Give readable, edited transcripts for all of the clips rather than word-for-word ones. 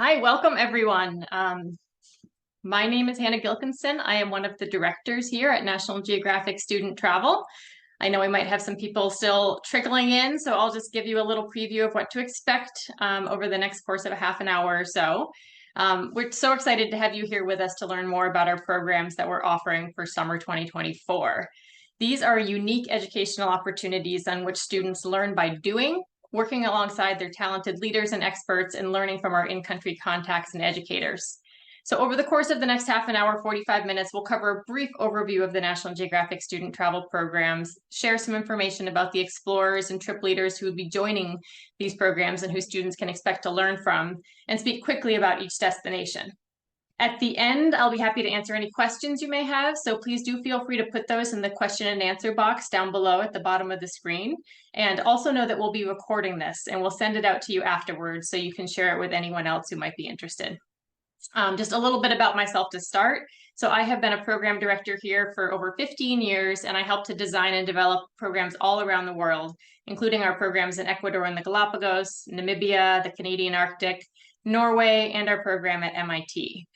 Hi, welcome everyone. My name is Hannah Gilkinson. I am one of the directors here at National Geographic Student Travel. I know we might have some people still trickling in, so I'll just give you a little preview of what to expect over the next course of a half an hour or so. We're so excited to have you here with us to learn more about our programs that we're offering for summer 2024. These are unique educational opportunities on which students learn by doing, working alongside their talented leaders and experts, and learning from our in-country contacts and educators. So over the course of the next half an hour, 45 minutes, we'll cover a brief overview of the National Geographic student travel programs, share some information about the explorers and trip leaders who will be joining these programs and who students can expect to learn from, and speak quickly about each destination. At the end, I'll be happy to answer any questions you may have, so please do feel free to put those in the question and answer box down below at the bottom of the screen. And also know that we'll be recording this and we'll send it out to you afterwards so you can share it with anyone else who might be interested. Just a little bit about myself to start. So I have been a program director here for over 15 years, and I help to design and develop programs all around the world, including our programs in Ecuador and the Galapagos, Namibia, the Canadian Arctic, Norway, and our program at MIT.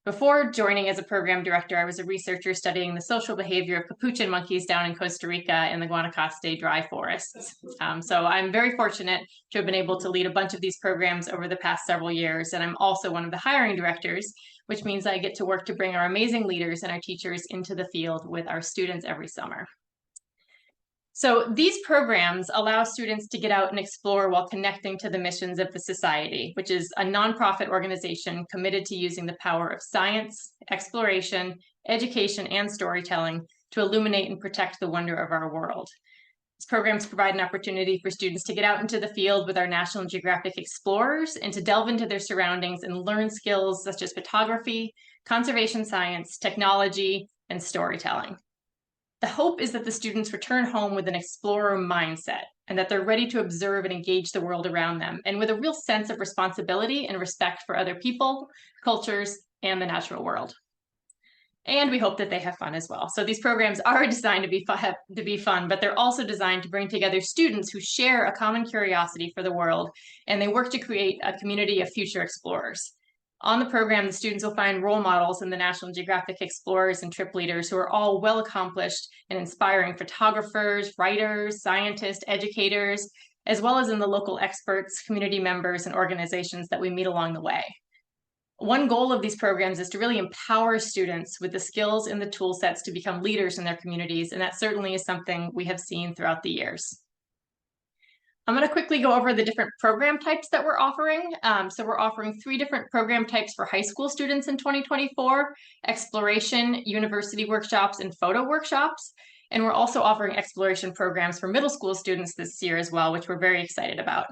Before joining as a program director, I was a researcher studying the social behavior of capuchin monkeys down in Costa Rica in the Guanacaste dry forests. So I'm very fortunate to have been able to lead a bunch of these programs over the past several years, and I'm also one of the hiring directors, which means I get to work to bring our amazing leaders and our teachers into the field with our students every summer. So these programs allow students to get out and explore while connecting to the missions of the Society, which is a nonprofit organization committed to using the power of science, exploration, education, and storytelling to illuminate and protect the wonder of our world. These programs provide an opportunity for students to get out into the field with our National Geographic explorers and to delve into their surroundings and learn skills such as photography, conservation science, technology, and storytelling. The hope is that the students return home with an explorer mindset and that they're ready to observe and engage the world around them, and with a real sense of responsibility and respect for other people, cultures, and the natural world. And we hope that they have fun as well. So these programs are designed to be fun, but they're also designed to bring together students who share a common curiosity for the world, and they work to create a community of future explorers. On the program, the students will find role models in the National Geographic explorers and trip leaders who are all well accomplished and inspiring photographers, writers, scientists, educators, as well as in the local experts, community members, and organizations that we meet along the way. One goal of these programs is to really empower students with the skills and the tool sets to become leaders in their communities, and that certainly is something we have seen throughout the years. I'm going to quickly go over the different program types that we're offering. So we're offering 3 different program types for high school students in 2024: exploration, university workshops, and photo workshops. And we're also offering exploration programs for middle school students this year as well, which we're very excited about.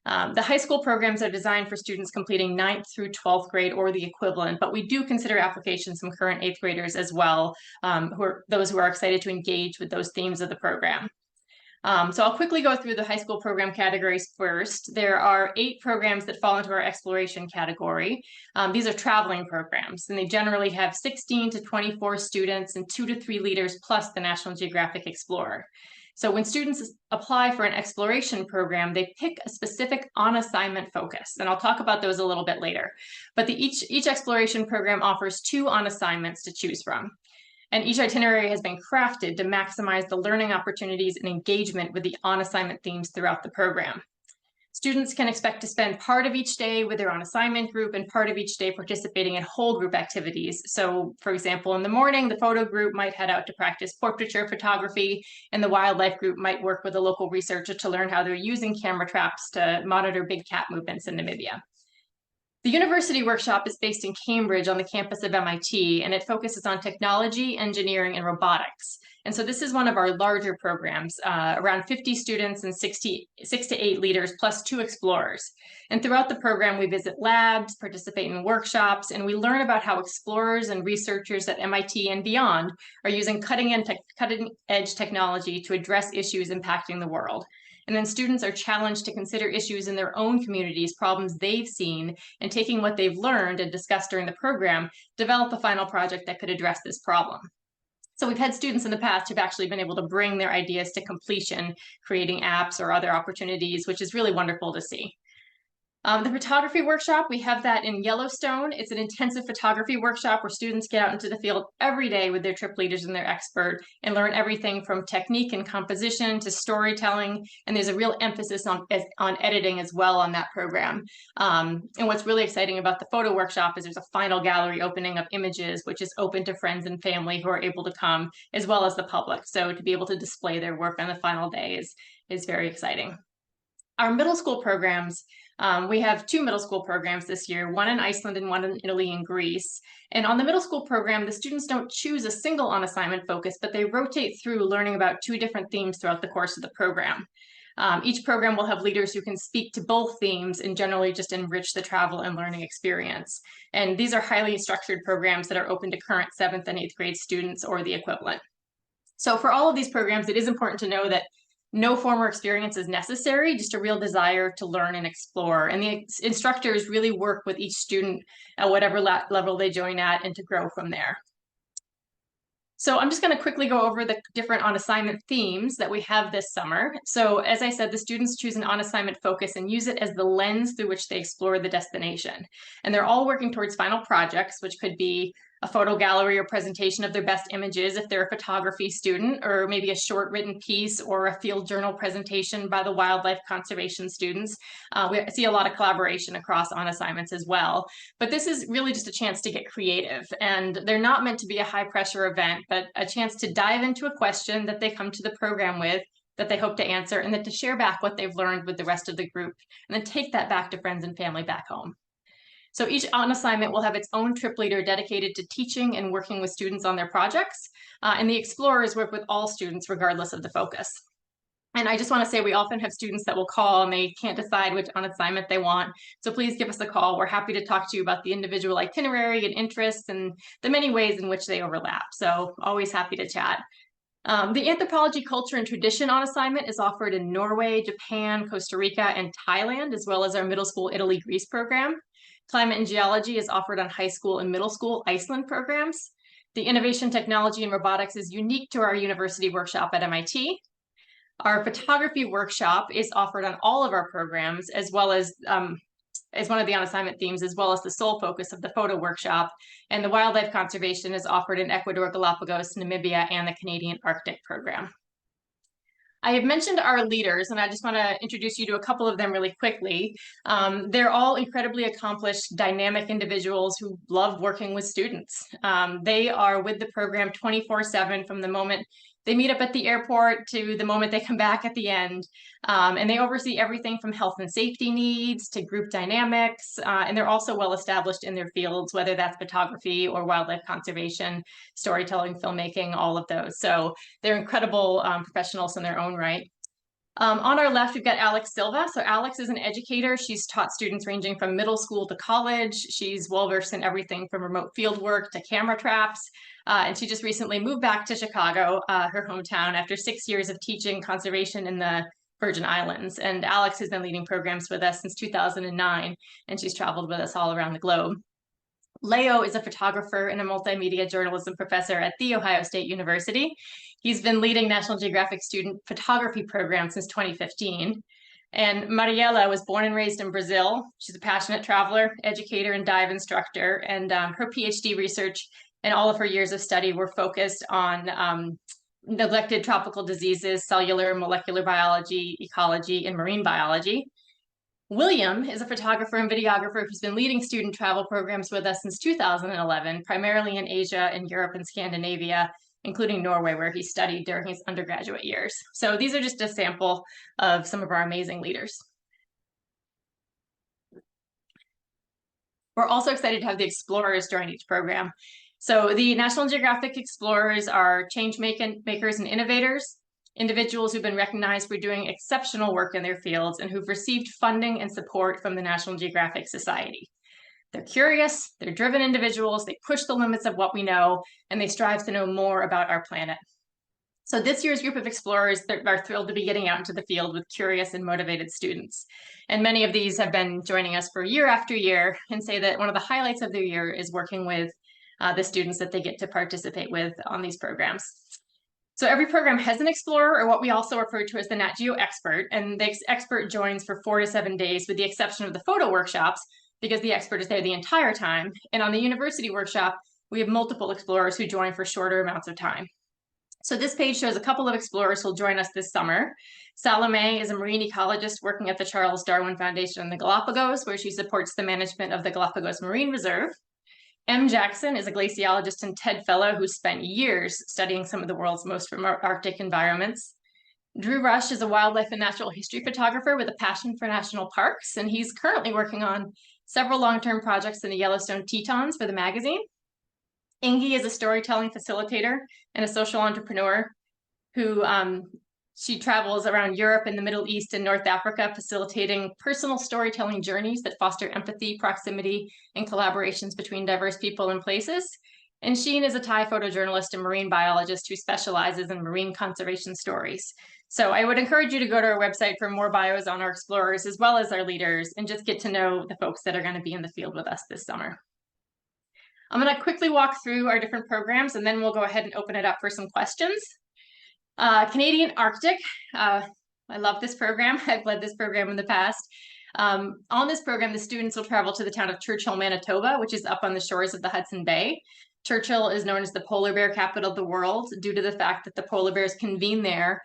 The high school programs are designed for students completing 9th through 12th grade or the equivalent, but we do consider applications from current 8th graders as well, those who are excited to engage with those themes of the program. So I'll quickly go through the high school program categories first. There are 8 programs that fall into our exploration category. These are traveling programs, and they generally have 16 to 24 students and 2 to 3 leaders plus the National Geographic Explorer. So when students apply for an exploration program, they pick a specific on-assignment focus, and I'll talk about those a little bit later. But each exploration program offers 2 on-assignments to choose from. And each itinerary has been crafted to maximize the learning opportunities and engagement with the on-assignment themes throughout the program. Students can expect to spend part of each day with their on-assignment group and part of each day participating in whole group activities. So, for example, in the morning, the photo group might head out to practice portraiture photography, and the wildlife group might work with a local researcher to learn how they're using camera traps to monitor big cat movements in Namibia. The university workshop is based in Cambridge on the campus of MIT, and it focuses on technology, engineering, and robotics. And so this is one of our larger programs, around 50 students and 6 to 8 leaders, plus 2 explorers. And throughout the program, we visit labs, participate in workshops, and we learn about how explorers and researchers at MIT and beyond are using cutting-edge technology to address issues impacting the world. And then students are challenged to consider issues in their own communities, problems they've seen, and taking what they've learned and discussed during the program, develop a final project that could address this problem. So we've had students in the past who've actually been able to bring their ideas to completion, creating apps or other opportunities, which is really wonderful to see. The photography workshop, we have that in Yellowstone. It's an intensive photography workshop where students get out into the field every day with their trip leaders and their expert and learn everything from technique and composition to storytelling. And there's a real emphasis on editing as well on that program. And what's really exciting about the photo workshop is there's a final gallery opening of images, which is open to friends and family who are able to come, as well as the public. So to be able to display their work on the final day is very exciting. Our middle school programs, we have two middle school programs this year, one in Iceland and one in Italy and Greece. And on the middle school program, the students don't choose a single on-assignment focus, but they rotate through learning about two different themes throughout the course of the program. Each program will have leaders who can speak to both themes and generally just enrich the travel and learning experience. And these are highly structured programs that are open to current 7th and 8th grade students or the equivalent. So for all of these programs, it is important to know that no former experience is necessary, just a real desire to learn and explore. And the instructors really work with each student at whatever level they join at and to grow from there. So I'm just going to quickly go over the different on-assignment themes that we have this summer. So as I said, the students choose an on-assignment focus and use it as the lens through which they explore the destination. And they're all working towards final projects, which could be a photo gallery or presentation of their best images if they're a photography student, or maybe a short written piece or a field journal presentation by the wildlife conservation students. We see a lot of collaboration across on assignments as well. But this is really just a chance to get creative, and they're not meant to be a high pressure event, but a chance to dive into a question that they come to the program with that they hope to answer, and then to share back what they've learned with the rest of the group, and then take that back to friends and family back home. So each on assignment will have its own trip leader dedicated to teaching and working with students on their projects. And the explorers work with all students regardless of the focus. And I just want to say we often have students that will call and they can't decide which on assignment they want. So please give us a call. We're happy to talk to you about the individual itinerary and interests and the many ways in which they overlap. So always happy to chat. The anthropology, culture, and tradition on assignment is offered in Norway, Japan, Costa Rica, and Thailand, as well as our middle school Italy, Greece program. Climate and geology is offered on high school and middle school Iceland programs. The innovation, technology, and robotics is unique to our university workshop at MIT. Our photography workshop is offered on all of our programs, as well as one of the on-assignment themes, as well as the sole focus of the photo workshop. And the wildlife conservation is offered in Ecuador, Galapagos, Namibia, and the Canadian Arctic program. I have mentioned our leaders, and I just want to introduce you to a couple of them really quickly. They're all incredibly accomplished, dynamic individuals who love working with students. They are with the program 24/7 from the moment they meet up at the airport to the moment they come back at the end. And they oversee everything from health and safety needs to group dynamics. And they're also well established in their fields, whether that's photography or wildlife conservation, storytelling, filmmaking, all of those. So they're incredible professionals in their own right. On our left, we've got Alex Silva. So Alex is an educator. She's taught students ranging from middle school to college. She's well-versed in everything from remote field work to camera traps. And she just recently moved back to Chicago, her hometown, after 6 years of teaching conservation in the Virgin Islands. And Alex has been leading programs with us since 2009, and she's traveled with us all around the globe. Leo is a photographer and a multimedia journalism professor at The Ohio State University. He's been leading National Geographic student photography programs since 2015. And Mariela was born and raised in Brazil. She's a passionate traveler, educator, and dive instructor. And her PhD research and all of her years of study were focused on neglected tropical diseases, cellular, molecular biology, ecology, and marine biology. William is a photographer and videographer who's been leading student travel programs with us since 2011, primarily in Asia and Europe and Scandinavia, including Norway, where he studied during his undergraduate years. So these are just a sample of some of our amazing leaders. We're also excited to have the explorers join each program. So the National Geographic explorers are change makers and innovators, individuals who've been recognized for doing exceptional work in their fields and who've received funding and support from the National Geographic Society. They're curious, they're driven individuals, they push the limits of what we know, and they strive to know more about our planet. So this year's group of explorers are thrilled to be getting out into the field with curious and motivated students. And many of these have been joining us for year after year and say that one of the highlights of their year is working with the students that they get to participate with on these programs. So every program has an explorer, or what we also refer to as the Nat Geo expert, and the expert joins for 4 to 7 days with the exception of the photo workshops, because the expert is there the entire time. And on the university workshop, we have multiple explorers who join for shorter amounts of time. So this page shows a couple of explorers who'll join us this summer. Salome is a marine ecologist working at the Charles Darwin Foundation in the Galapagos, where she supports the management of the Galapagos Marine Reserve. M. Jackson is a glaciologist and TED Fellow who spent years studying some of the world's most remote Arctic environments. Drew Rush is a wildlife and natural history photographer with a passion for national parks, and he's currently working on several long-term projects in the Yellowstone Tetons for the magazine. Ingi is a storytelling facilitator and a social entrepreneur who she travels around Europe and the Middle East and North Africa, facilitating personal storytelling journeys that foster empathy, proximity, and collaborations between diverse people and places. And Sheen is a Thai photojournalist and marine biologist who specializes in marine conservation stories. So I would encourage you to go to our website for more bios on our explorers as well as our leaders, and just get to know the folks that are going to be in the field with us this summer. I'm going to quickly walk through our different programs, and then we'll go ahead and open it up for some questions. Canadian Arctic. I love this program. I've led this program in the past. On this program, the students will travel to the town of Churchill, Manitoba, which is up on the shores of the Hudson Bay. Churchill is known as the polar bear capital of the world due to the fact that the polar bears convene there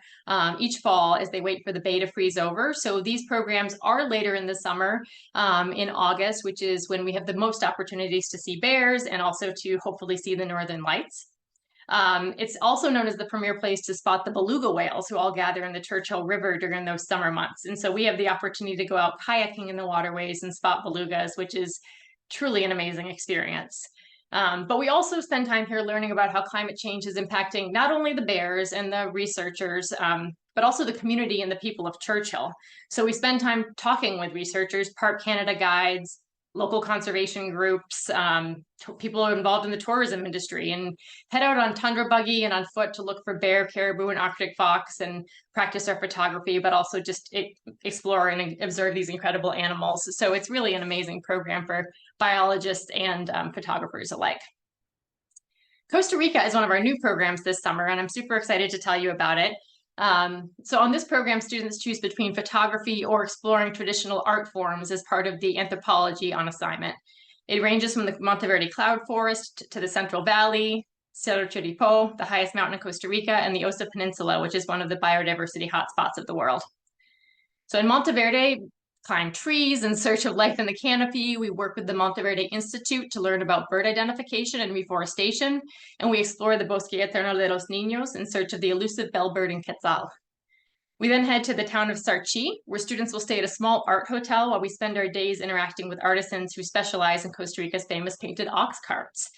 each fall as they wait for the bay to freeze over. So these programs are later in the summer, in August, which is when we have the most opportunities to see bears and also to hopefully see the northern lights. It's also known as the premier place to spot the beluga whales, who all gather in the Churchill River during those summer months. And so we have the opportunity to go out kayaking in the waterways and spot belugas, which is truly an amazing experience. But we also spend time here learning about how climate change is impacting not only the bears and the researchers, but also the community and the people of Churchill. So we spend time talking with researchers, Park Canada guides, local conservation groups, people who are involved in the tourism industry, and head out on tundra buggy and on foot to look for bear, caribou, and Arctic fox and practice our photography, but also just explore and observe these incredible animals. So it's really an amazing program for biologists and photographers alike. Costa Rica is one of our new programs this summer, and I'm super excited to tell you about it. So on this program, students choose between photography or exploring traditional art forms as part of the anthropology on assignment. It ranges from the Monteverde Cloud Forest to the Central Valley, Cerro Chiripo, the highest mountain in Costa Rica, and the Osa Peninsula, which is one of the biodiversity hotspots of the world. So in Monteverde, climb trees in search of life in the canopy. We work with the Monteverde Institute to learn about bird identification and reforestation, and we explore the Bosque Eterno de los Niños in search of the elusive bellbird and quetzal. We then head to the town of Sarchi, where students will stay at a small art hotel while we spend our days interacting with artisans who specialize in Costa Rica's famous painted ox carts.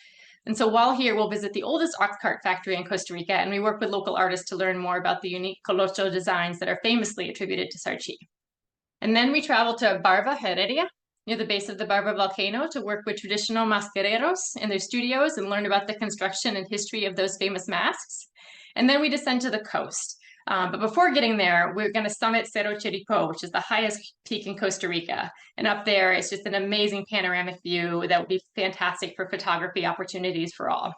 And so while here, we'll visit the oldest ox cart factory in Costa Rica, and we work with local artists to learn more about the unique colocho designs that are famously attributed to Sarchi. And then we travel to Barva Heredia, near the base of the Barva volcano, to work with traditional mascareros in their studios and learn about the construction and history of those famous masks. And then we descend to the coast. But before getting there, we're going to summit Cerro Chiripo, which is the highest peak in Costa Rica. And up there, it's just an amazing panoramic view that would be fantastic for photography opportunities for all.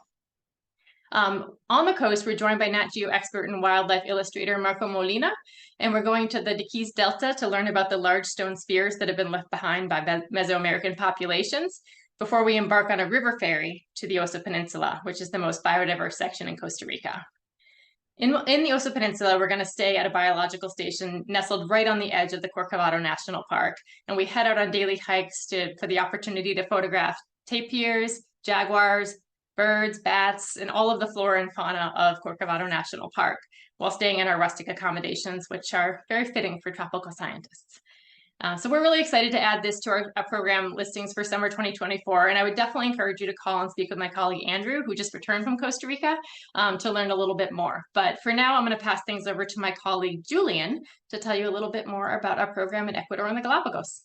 On the coast, we're joined by Nat Geo expert and wildlife illustrator Marco Molina, and we're going to the Diquís Delta to learn about the large stone spheres that have been left behind by Mesoamerican populations before we embark on a river ferry to the Osa Peninsula, which is the most biodiverse section in Costa Rica. In the Osa Peninsula, we're going to stay at a biological station nestled right on the edge of the Corcovado National Park, and we head out on daily hikes for the opportunity to photograph tapirs, jaguars, birds, bats, and all of the flora and fauna of Corcovado National Park while staying in our rustic accommodations, which are very fitting for tropical scientists. So we're really excited to add this to our program listings for summer 2024. And I would definitely encourage you to call and speak with my colleague, Andrew, who just returned from Costa Rica, to learn a little bit more. But for now, I'm going to pass things over to my colleague, Julian, to tell you a little bit more about our program in Ecuador and the Galapagos.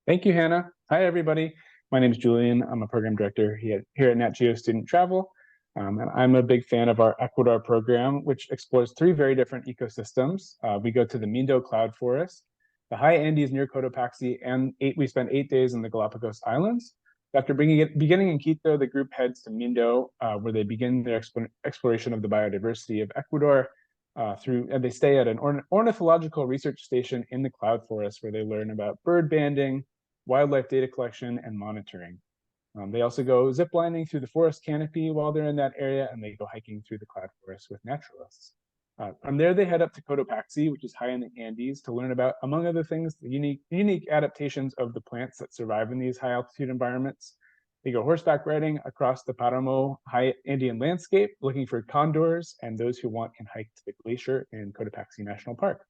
Thank you, Hannah. Hi, everybody. My name is Julian. I'm a program director here at Nat Geo Student Travel. And I'm a big fan of our Ecuador program, which explores 3 very different ecosystems. We go to the Mindo Cloud Forest, the high Andes near Cotopaxi, and we spend 8 days in the Galapagos Islands. After beginning in Quito, the group heads to Mindo, where they begin their exploration of the biodiversity of Ecuador. And they stay at an ornithological research station in the cloud forest, where they learn about bird banding, wildlife data collection, and monitoring. They also go ziplining through the forest canopy while they're in that area, and they go hiking through the cloud forest with naturalists. From there, they head up to Cotopaxi, which is high in the Andes, to learn about, among other things, the unique adaptations of the plants that survive in these high altitude environments. They go horseback riding across the Paramo high Andean landscape, looking for condors, and those who want can hike to the glacier in Cotopaxi National Park.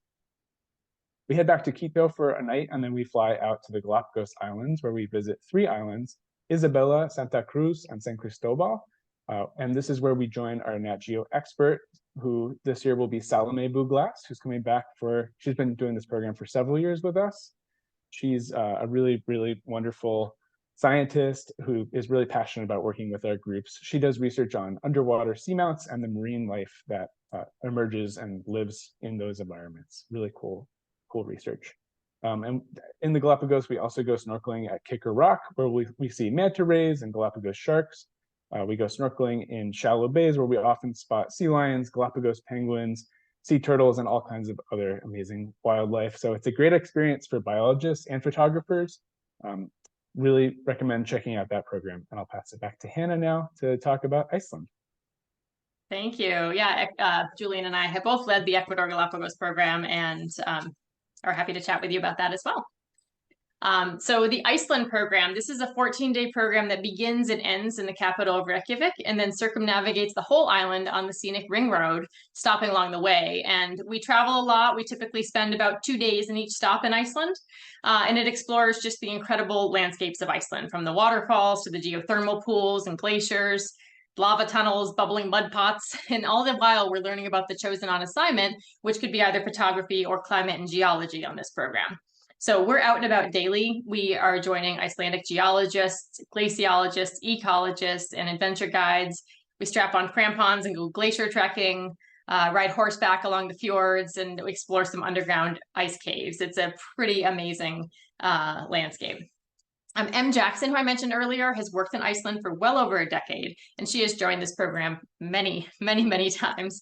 We head back to Quito for a night, and then we fly out to the Galapagos Islands, where we visit 3 islands: Isabela, Santa Cruz, and San Cristobal. And this is where we join our Nat Geo expert, who this year will be Salome Buglas, who's coming back she's been doing this program for several years with us. She's a really, really wonderful scientist who is really passionate about working with our groups. She does research on underwater seamounts and the marine life that emerges and lives in those environments. Really cool research. And in the Galapagos, we also go snorkeling at Kicker Rock, where we see manta rays and Galapagos sharks. We go snorkeling in shallow bays, where we often spot sea lions, Galapagos penguins, sea turtles, and all kinds of other amazing wildlife. So it's a great experience for biologists and photographers. Really recommend checking out that program. And I'll pass it back to Hannah now to talk about Iceland. Thank you. Yeah, Julian and I have both led the Ecuador Galapagos program, and are happy to chat with you about that as well. So the Iceland program, this is a 14-day program that begins and ends in the capital of Reykjavik, and then circumnavigates the whole island on the scenic ring road, stopping along the way. And we travel a lot. We typically spend about 2 days in each stop in Iceland, and it explores just the incredible landscapes of Iceland, from the waterfalls to the geothermal pools and glaciers, lava tunnels, bubbling mud pots, and all the while we're learning about the chosen on assignment, which could be either photography or climate and geology on this program. So we're out and about daily. We are joining Icelandic geologists, glaciologists, ecologists, and adventure guides. We strap on crampons and go glacier trekking, ride horseback along the fjords, and explore some underground ice caves. It's a pretty amazing landscape. M. Jackson, who I mentioned earlier, has worked in Iceland for well over a decade, and she has joined this program many times.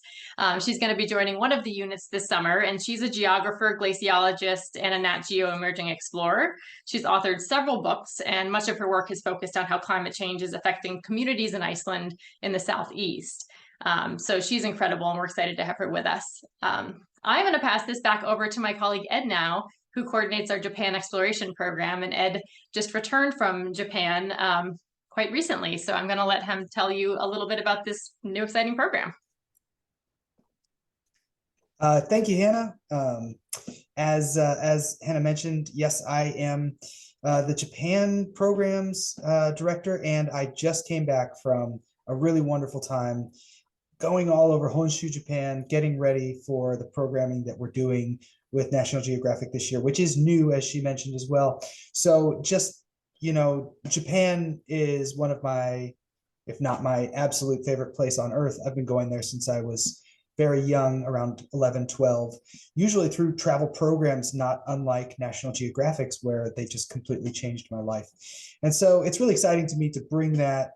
She's going to be joining one of the units this summer, and she's a geographer, glaciologist, and a Nat Geo emerging explorer. She's authored several books, and much of her work is focused on how climate change is affecting communities in Iceland in the southeast. So she's incredible, and we're excited to have her with us. I'm going to pass this back over to my colleague Ed now, who coordinates our Japan exploration program. And Ed just returned from Japan quite recently. So I'm going to let him tell you a little bit about this new exciting program. Thank you, Hannah. As Hannah mentioned, yes, I am the Japan programs director, and I just came back from a really wonderful time going all over Honshu, Japan, getting ready for the programming that we're doing with National Geographic this year, which is new, as she mentioned as well. So just, Japan is one of my, if not my absolute favorite place on earth. I've been going there since I was very young, around 11, 12, usually through travel programs, not unlike National Geographic's, where they just completely changed my life. And so it's really exciting to me to bring that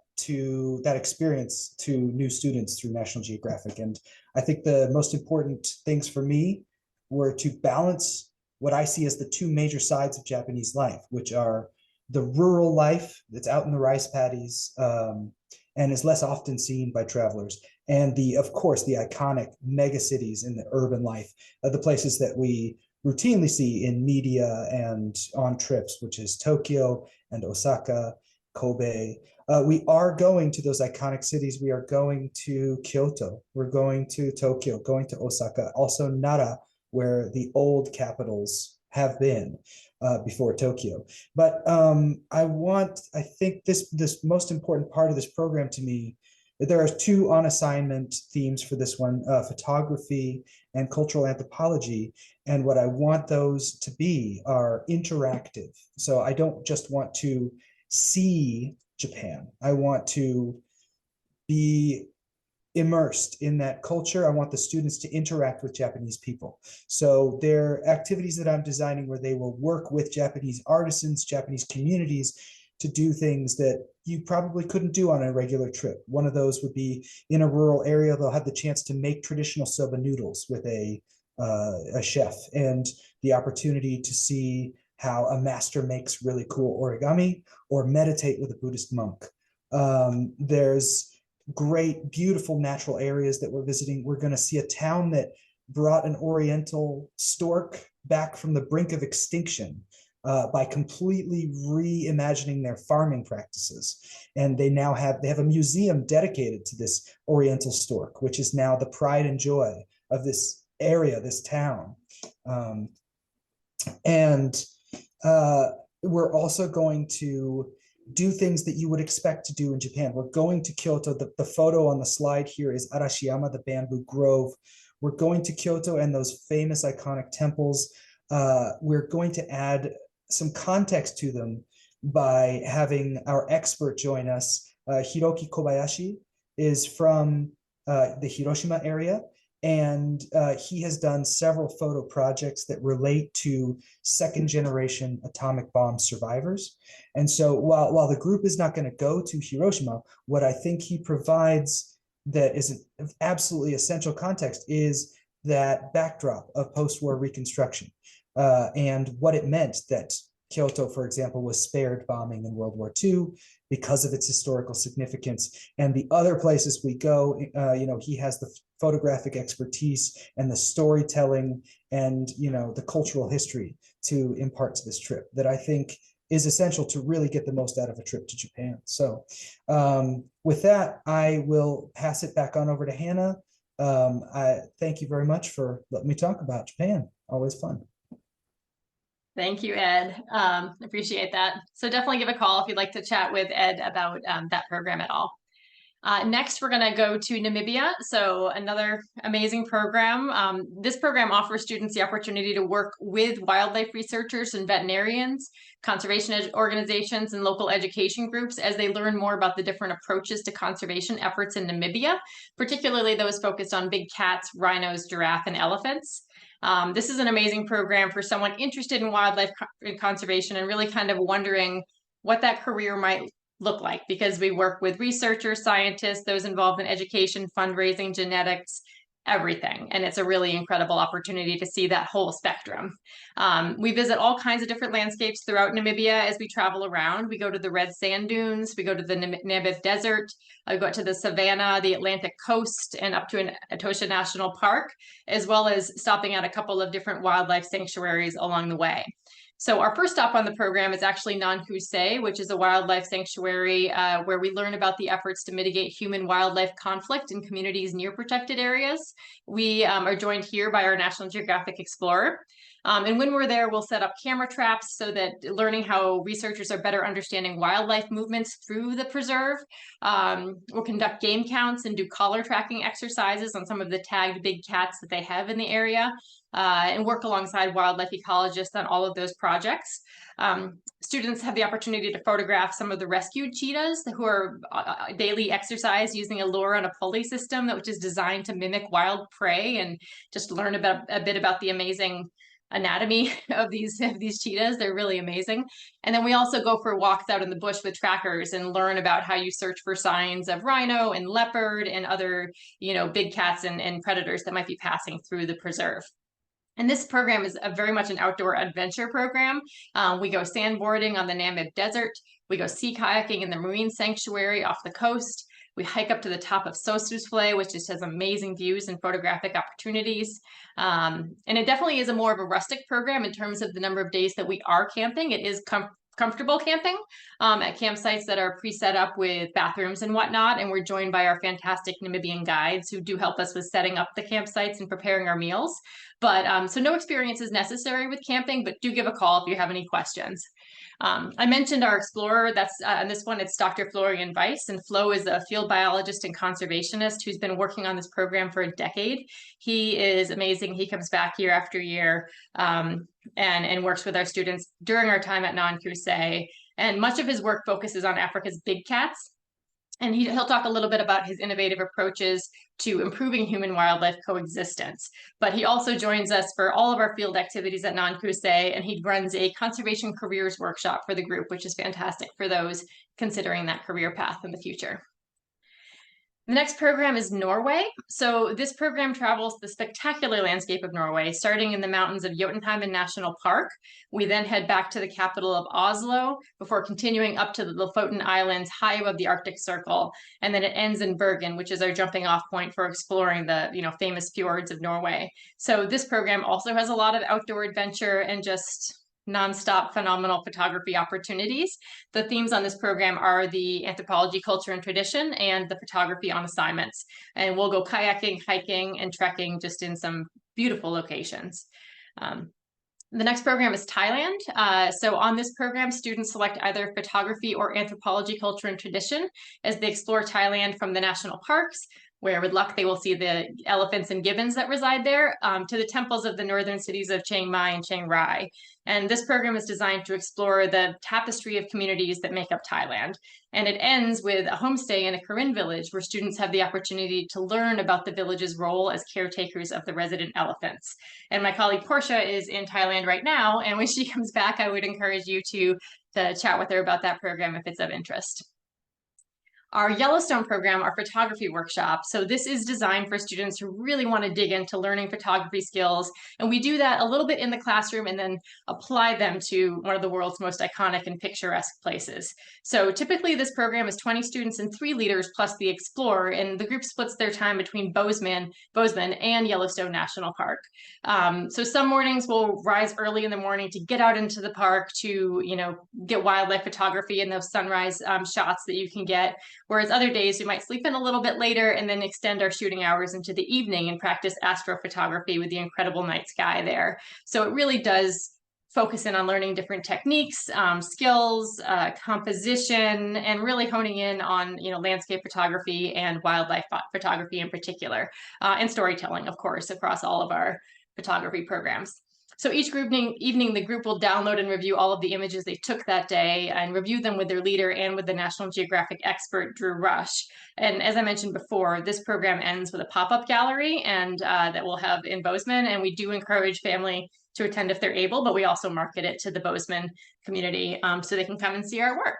experience to new students through National Geographic. And I think the most important things for me were to balance what I see as the 2 major sides of Japanese life, which are the rural life that's out in the rice paddies and is less often seen by travelers, and of course, the iconic mega cities in the urban life, the places that we routinely see in media and on trips, which is Tokyo and Osaka, Kobe. We are going to those iconic cities. We are going to Kyoto. We're going to Tokyo, going to Osaka, also Nara, where the old capitals have been before Tokyo. But I think this most important part of this program to me, there are 2 on assignment themes for this one, photography and cultural anthropology. And what I want those to be are interactive. So I don't just want to see Japan. I want to be immersed in that culture. I want the students to interact with Japanese people. So there are activities that I'm designing where they will work with Japanese artisans, Japanese communities, to do things that you probably couldn't do on a regular trip. One of those would be in a rural area, they'll have the chance to make traditional soba noodles with a chef, and the opportunity to see how a master makes really cool origami, or meditate with a Buddhist monk. There's great, beautiful natural areas that we're visiting. We're going to see a town that brought an oriental stork back from the brink of extinction by completely reimagining their farming practices. And they have a museum dedicated to this oriental stork, which is now the pride and joy of this area, this town. We're also going to do things that you would expect to do in Japan. We're going to Kyoto. The photo on the slide here is Arashiyama, the bamboo grove. We're going to Kyoto and those famous iconic temples. We're going to add some context to them by having our expert join us. Hiroki Kobayashi is from the Hiroshima area, and he has done several photo projects that relate to second generation atomic bomb survivors. And so while the group is not going to go to Hiroshima, what I think he provides that is an absolutely essential context is that backdrop of post-war reconstruction and what it meant that Kyoto, for example, was spared bombing in World War II because of its historical significance. And the other places we go, he has the photographic expertise and the storytelling and, the cultural history to impart to this trip that I think is essential to really get the most out of a trip to Japan. So with that, I will pass it back on over to Hannah. I thank you very much for letting me talk about Japan. Always fun. Thank you, Ed. Appreciate that. So definitely give a call if you'd like to chat with Ed about that program at all. Next, we're going to go to Namibia. So another amazing program. This program offers students the opportunity to work with wildlife researchers and veterinarians, conservation organizations, and local education groups as they learn more about the different approaches to conservation efforts in Namibia, particularly those focused on big cats, rhinos, giraffe, and elephants. This is an amazing program for someone interested in wildlife conservation and really kind of wondering what that career might look like, because we work with researchers, scientists, those involved in education, fundraising, genetics, everything. And it's a really incredible opportunity to see that whole spectrum. We visit all kinds of different landscapes throughout Namibia as we travel around. We go to the red sand dunes, we go to the Namib Desert, we go to the Savannah, the Atlantic coast, and up to Etosha National Park, as well as stopping at a couple of different wildlife sanctuaries along the way. So our first stop on the program is actually Nankuse, which is a wildlife sanctuary where we learn about the efforts to mitigate human-wildlife conflict in communities near protected areas. We are joined here by our National Geographic Explorer. And when we're there, we'll set up camera traps so that learning how researchers are better understanding wildlife movements through the preserve. We'll conduct game counts and do collar tracking exercises on some of the tagged big cats that they have in the area. And work alongside wildlife ecologists on all of those projects. Students have the opportunity to photograph some of the rescued cheetahs who are daily exercise using a lure on a pulley system, which is designed to mimic wild prey, and just learn a bit about the amazing anatomy of these cheetahs. They're really amazing. And then we also go for walks out in the bush with trackers and learn about how you search for signs of rhino and leopard and other, big cats and predators that might be passing through the preserve. And this program is very much an outdoor adventure program. We go sandboarding on the Namib Desert. We go sea kayaking in the marine sanctuary off the coast. We hike up to the top of Sossusvlei, which just has amazing views and photographic opportunities. And it definitely is more of a rustic program in terms of the number of days that we are camping. It is comfortable camping at campsites that are pre-set up with bathrooms and whatnot. And we're joined by our fantastic Namibian guides who do help us with setting up the campsites and preparing our meals. But so no experience is necessary with camping, but do give a call if you have any questions. I mentioned our explorer. That's on this one, it's Dr. Florian Weiss, and Flo is a field biologist and conservationist who's been working on this program for a decade. He is amazing. He comes back year after year and works with our students during our time at Nankuse. And much of his work focuses on Africa's big cats. And he'll talk a little bit about his innovative approaches to improving human-wildlife coexistence. But he also joins us for all of our field activities at Non-Cruce, and he runs a conservation careers workshop for the group, which is fantastic for those considering that career path in the future. The next program is Norway. So this program travels the spectacular landscape of Norway, starting in the mountains of Jotunheimen National Park. We then head back to the capital of Oslo before continuing up to the Lofoten Islands, high above the Arctic Circle. And then it ends in Bergen, which is our jumping off point for exploring the famous fjords of Norway. So this program also has a lot of outdoor adventure and just nonstop phenomenal photography opportunities. The themes on this program are the anthropology, culture, and tradition, and the photography on assignments. And we'll go kayaking, hiking, and trekking just in some beautiful locations. The next program is Thailand. So on this program, students select either photography or anthropology, culture, and tradition as they explore Thailand from the national parks, where with luck they will see the elephants and gibbons that reside there, to the temples of the northern cities of Chiang Mai and Chiang Rai. And this program is designed to explore the tapestry of communities that make up Thailand. And it ends with a homestay in a Karen village where students have the opportunity to learn about the village's role as caretakers of the resident elephants. And my colleague Portia is in Thailand right now, and when she comes back, I would encourage you to chat with her about that program if it's of interest. Our Yellowstone program, our photography workshop. So this is designed for students who really want to dig into learning photography skills. And we do that a little bit in the classroom and then apply them to one of the world's most iconic and picturesque places. So typically this program is 20 students and 3 leaders plus the explorer, and the group splits their time between Bozeman and Yellowstone National Park. So some mornings we'll rise early in the morning to get out into the park to, get wildlife photography and those sunrise shots that you can get. Whereas other days we might sleep in a little bit later and then extend our shooting hours into the evening and practice astrophotography with the incredible night sky there. So it really does focus in on learning different techniques, skills, composition, and really honing in on landscape photography and wildlife photography in particular, and storytelling, of course, across all of our photography programs. So each evening, the group will download and review all of the images they took that day and review them with their leader and with the National Geographic expert, Drew Rush. And as I mentioned before, this program ends with a pop-up gallery and that we'll have in Bozeman. And we do encourage family to attend if they're able, but we also market it to the Bozeman community so they can come and see our work.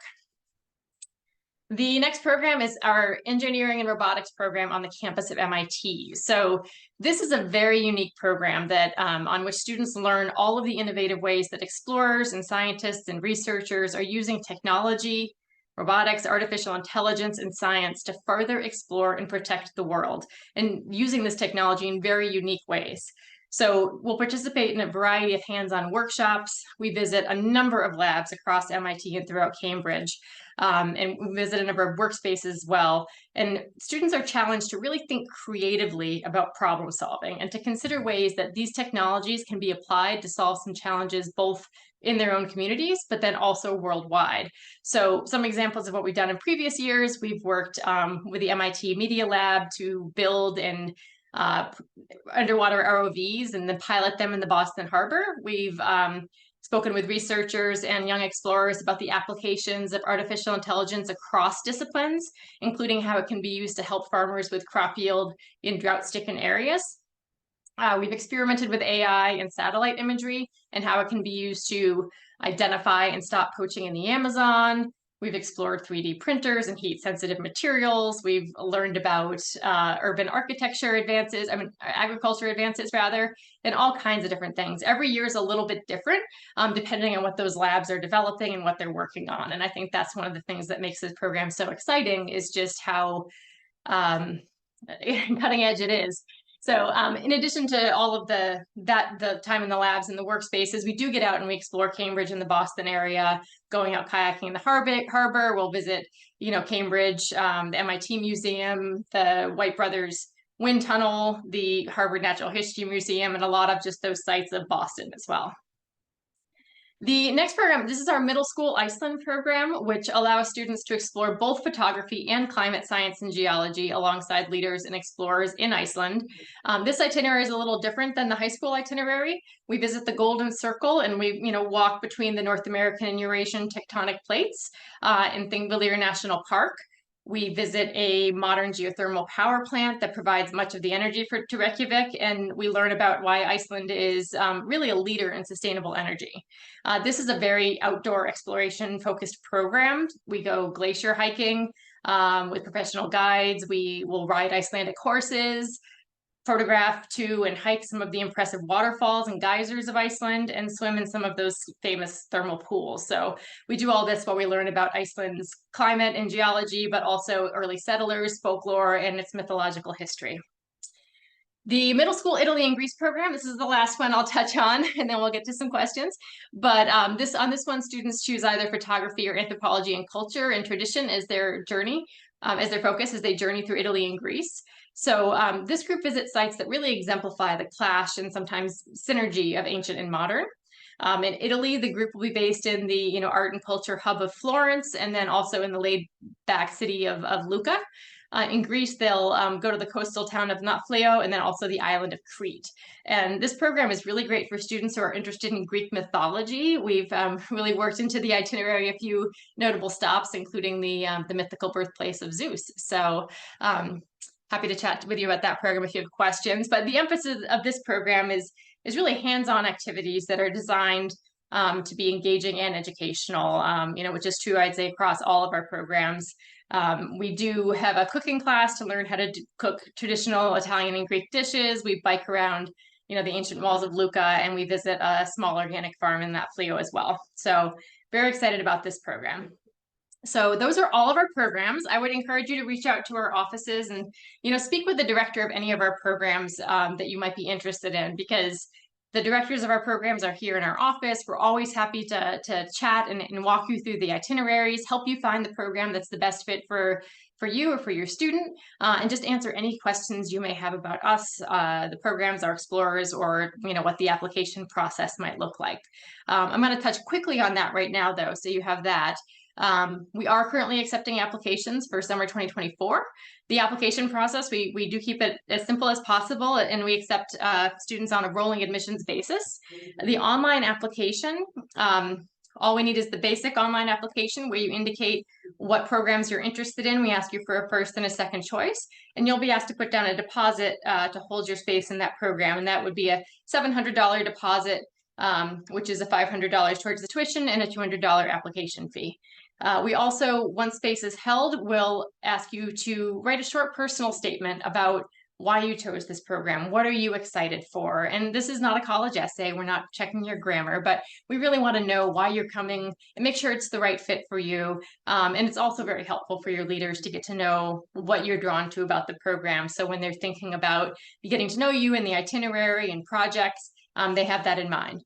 The next program is our engineering and robotics program on the campus of MIT. So this is a very unique program that on which students learn all of the innovative ways that explorers and scientists and researchers are using technology, robotics, artificial intelligence, and science to further explore and protect the world, and using this technology in very unique ways. So we'll participate in a variety of hands-on workshops. We visit a number of labs across MIT and throughout Cambridge. And we visit a number of workspaces as well. And students are challenged to really think creatively about problem solving and to consider ways that these technologies can be applied to solve some challenges both in their own communities, but then also worldwide. So some examples of what we've done in previous years, we've worked with the MIT Media Lab to build and underwater ROVs and then pilot them in the Boston Harbor. We've spoken with researchers and young explorers about the applications of artificial intelligence across disciplines, including how it can be used to help farmers with crop yield in drought-stricken areas. We've experimented with AI and satellite imagery and how it can be used to identify and stop poaching in the Amazon. We've explored 3D printers and heat-sensitive materials. We've learned about urban architecture advances, agriculture advances rather, and all kinds of different things. Every year is a little bit different, depending on what those labs are developing and what they're working on. And I think that's one of the things that makes this program so exciting, is just how cutting edge it is. So in addition to all of the time in the labs and the workspaces, we do get out and we explore Cambridge and the Boston area, going out kayaking in the harbor. We'll visit, Cambridge, the MIT Museum, the White Brothers Wind Tunnel, the Harvard Natural History Museum, and a lot of just those sites of Boston as well. The next program, this is our middle school Iceland program, which allows students to explore both photography and climate science and geology alongside leaders and explorers in Iceland. This itinerary is a little different than the high school itinerary. We visit the Golden Circle and we, walk between the North American and Eurasian tectonic plates in Thingvellir National Park. We visit a modern geothermal power plant that provides much of the energy to Reykjavik, and we learn about why Iceland is really a leader in sustainable energy. This is a very outdoor exploration focused program. We go glacier hiking with professional guides. We will ride Icelandic horses, photograph to and hike some of the impressive waterfalls and geysers of Iceland, and swim in some of those famous thermal pools. So we do all this while we learn about Iceland's climate and geology, but also early settlers, folklore, and its mythological history. The middle school Italy and Greece program, this is the last one I'll touch on, and then we'll get to some questions. But on this one, students choose either photography or anthropology and culture and tradition as their journey, as their focus as they journey through Italy and Greece. So this group visits sites that really exemplify the clash and sometimes synergy of ancient and modern. In Italy, the group will be based in the art and culture hub of Florence, and then also in the laid-back city of Lucca. In Greece, they'll go to the coastal town of Nafplio and then also the island of Crete. And this program is really great for students who are interested in Greek mythology. We've really worked into the itinerary a few notable stops, including the mythical birthplace of Zeus. So happy to chat with you about that program if you have questions. But the emphasis of this program is really hands-on activities that are designed to be engaging and educational, which is true, I'd say, across all of our programs. We do have a cooking class to learn how to cook traditional Italian and Greek dishes. We bike around, the ancient walls of Lucca, and we visit a small organic farm in that Nafplio as well. So very excited about this program. So those are all of our programs. I would encourage you to reach out to our offices and, speak with the director of any of our programs that you might be interested in, because the directors of our programs are here in our office. We're always happy to chat and walk you through the itineraries, help you find the program that's the best fit for you or for your student, and just answer any questions you may have about us, the programs, our explorers, or what the application process might look like. I'm going to touch quickly on that right now, though, so you have that. We are currently accepting applications for summer 2024. The application process, we do keep it as simple as possible, and we accept students on a rolling admissions basis. The online application, all we need is the basic online application where you indicate what programs you're interested in. We ask you for a first and a second choice, and you'll be asked to put down a deposit to hold your space in that program, and that would be a $700 deposit, which is a $500 towards the tuition and a $200 application fee. We also, once space is held, will ask you to write a short personal statement about why you chose this program. What are you excited for? And this is not a college essay. We're not checking your grammar, but we really want to know why you're coming and make sure it's the right fit for you. And it's also very helpful for your leaders to get to know what you're drawn to about the program. So when they're thinking about getting to know you in the itinerary and projects, they have that in mind.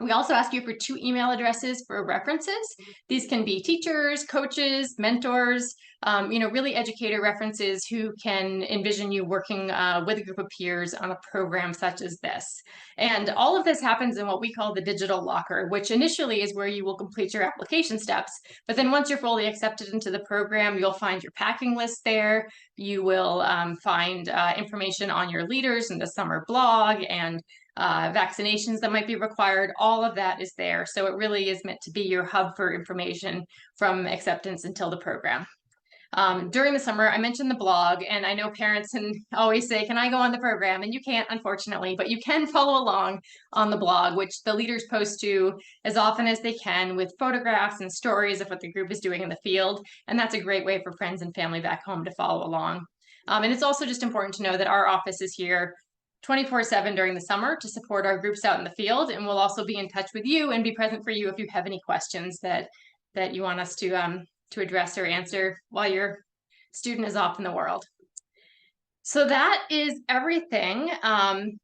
We also ask you for 2 email addresses for references. These can be teachers, coaches, mentors, really educator references who can envision you working with a group of peers on a program such as this. And all of this happens in what we call the digital locker, which initially is where you will complete your application steps. But then once you're fully accepted into the program, you'll find your packing list there. You will find information on your leaders in the summer blog and vaccinations that might be required. All of that is there. So it really is meant to be your hub for information from acceptance until the program. During the summer, I mentioned the blog, and I know parents can always say, can I go on the program? And you can't, unfortunately, but you can follow along on the blog, which the leaders post to as often as they can with photographs and stories of what the group is doing in the field. And that's a great way for friends and family back home to follow along. And it's also just important to know that our office is here 24/7 during the summer to support our groups out in the field, and we'll also be in touch with you and be present for you if you have any questions that you want us to address or answer while your student is off in the world. So that is everything.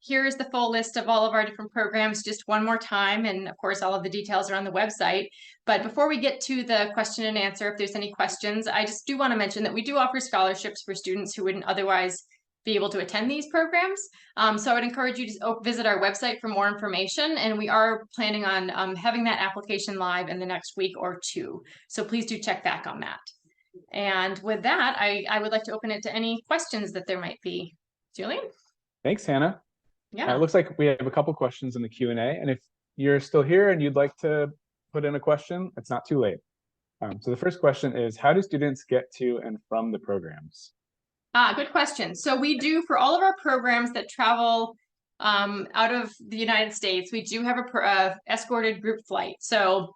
Here's the full list of all of our different programs just one more time, and of course all of the details are on the website. But before we get to the question and answer, if there's any questions, I just do want to mention that we do offer scholarships for students who wouldn't otherwise be able to attend these programs. So I would encourage you to visit our website for more information, and we are planning on having that application live in the next week or 2. So please do check back on that. And with that, I would like to open it to any questions that there might be. Julian? Thanks, Hannah. Yeah. It looks like we have a couple questions in the Q&A, and if you're still here and you'd like to put in a question, it's not too late. So the first question is, how do students get to and from the programs? Good question. So we do, for all of our programs that travel out of the United States, we do have a escorted group flight. So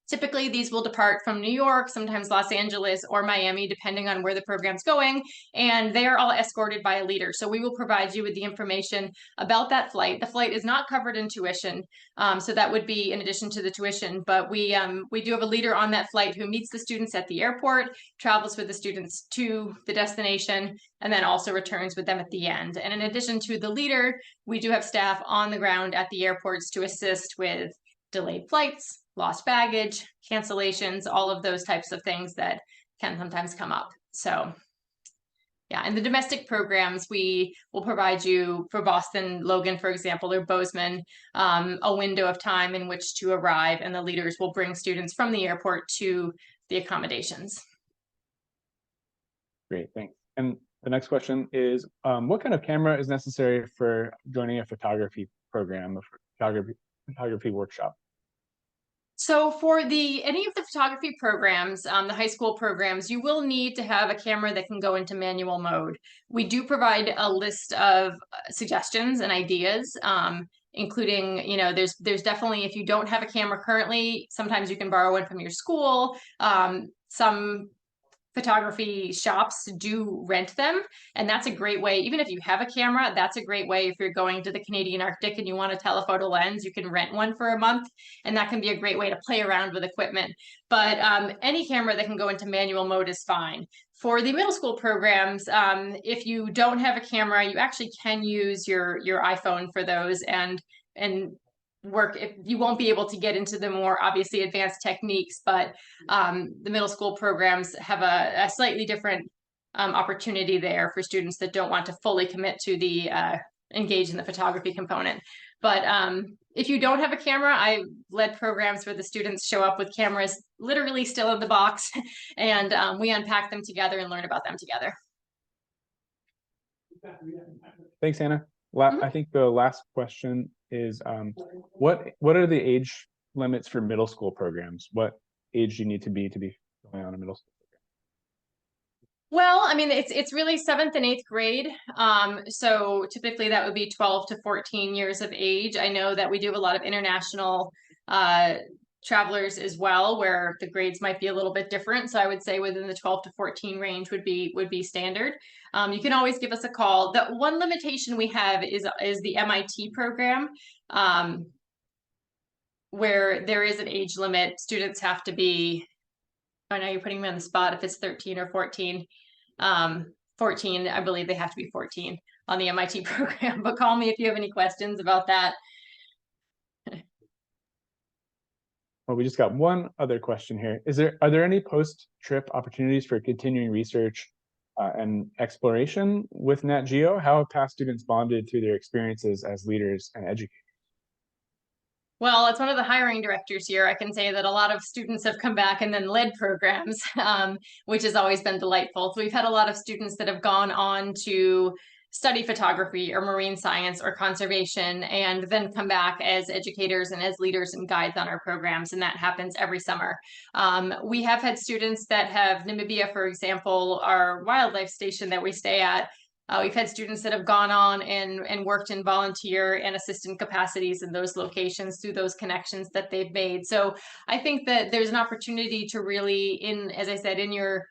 typically, these will depart from New York, sometimes Los Angeles or Miami, depending on where the program's going, and they are all escorted by a leader. So we will provide you with the information about that flight. The flight is not covered in tuition, so that would be in addition to the tuition, but we do have a leader on that flight who meets the students at the airport, travels with the students to the destination, and then also returns with them at the end. And in addition to the leader, we do have staff on the ground at the airports to assist with delayed flights, lost baggage, cancellations, all of those types of things that can sometimes come up. So yeah, in the domestic programs, we will provide you for Boston, Logan, for example, or Bozeman, a window of time in which to arrive, and the leaders will bring students from the airport to the accommodations. Great, thanks. And the next question is, what kind of camera is necessary for joining a photography program, a photography workshop? So for any of the photography programs, the high school programs, you will need to have a camera that can go into manual mode. We do provide a list of suggestions and ideas, including, there's definitely, if you don't have a camera currently, sometimes you can borrow one from your school. Some photography shops do rent them, and that's a great way. Even if you have a camera, that's a great way. If you're going to the Canadian Arctic and you want a telephoto lens, you can rent one for a month, and that can be a great way to play around with equipment. But any camera that can go into manual mode is fine. For the middle school programs, if you don't have a camera, you actually can use your iPhone for those, and work. If you won't be able to get into the more obviously advanced techniques, but the middle school programs have a slightly different opportunity there for students that don't want to fully commit to the engage in the photography component. But if you don't have a camera, I led programs where the students show up with cameras literally still in the box, and we unpack them together and learn about them together. Thanks, Hannah. I think the last question is, what are the age limits for middle school programs? What age do you need to be going on a middle school program? Well, I mean, it's really 7th and 8th grade. So typically that would be 12 to 14 years of age. I know that we do have a lot of international travelers as well, where the grades might be a little bit different. So I would say within the 12 to 14 range would be standard. You can always give us a call. The one limitation we have is the MIT program, where there is an age limit. Students have to be, I know you're putting me on the spot if it's 13 or 14. 14, I believe they have to be 14 on the MIT program, but call me if you have any questions about that. Well, we just got one other question here. Are there any post-trip opportunities for continuing research and exploration with Nat Geo? How have past students bonded through their experiences as leaders and educators? Well, as one of the hiring directors here, I can say that a lot of students have come back and then led programs, which has always been delightful. So we've had a lot of students that have gone on to study photography or marine science or conservation, and then come back as educators and as leaders and guides on our programs, and that happens every summer. We have had students that have Namibia, for example, our wildlife station that we stay at. We've had students that have gone on and worked in volunteer and assistant capacities in those locations through those connections that they've made. So I think that there's an opportunity to really, as I said, in your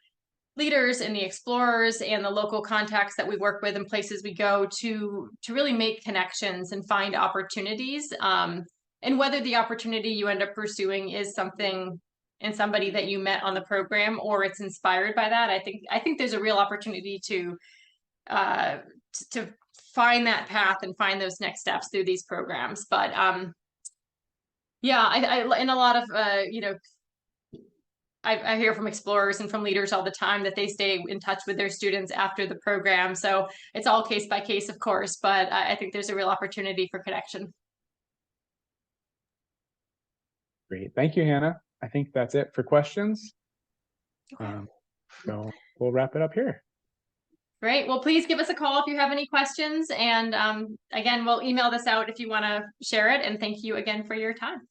leaders and the explorers and the local contacts that we work with and places we go to really make connections and find opportunities. And whether the opportunity you end up pursuing is something and somebody that you met on the program, or it's inspired by that, I think there's a real opportunity to find that path and find those next steps through these programs. But yeah, I in a lot of I hear from explorers and from leaders all the time that they stay in touch with their students after the program. So it's all case by case, of course, but I think there's a real opportunity for connection. Great. Thank you, Hannah. I think that's it for questions. Okay. So we'll wrap it up here. Great. Well, please give us a call if you have any questions. And again, we'll email this out if you want to share it. And thank you again for your time.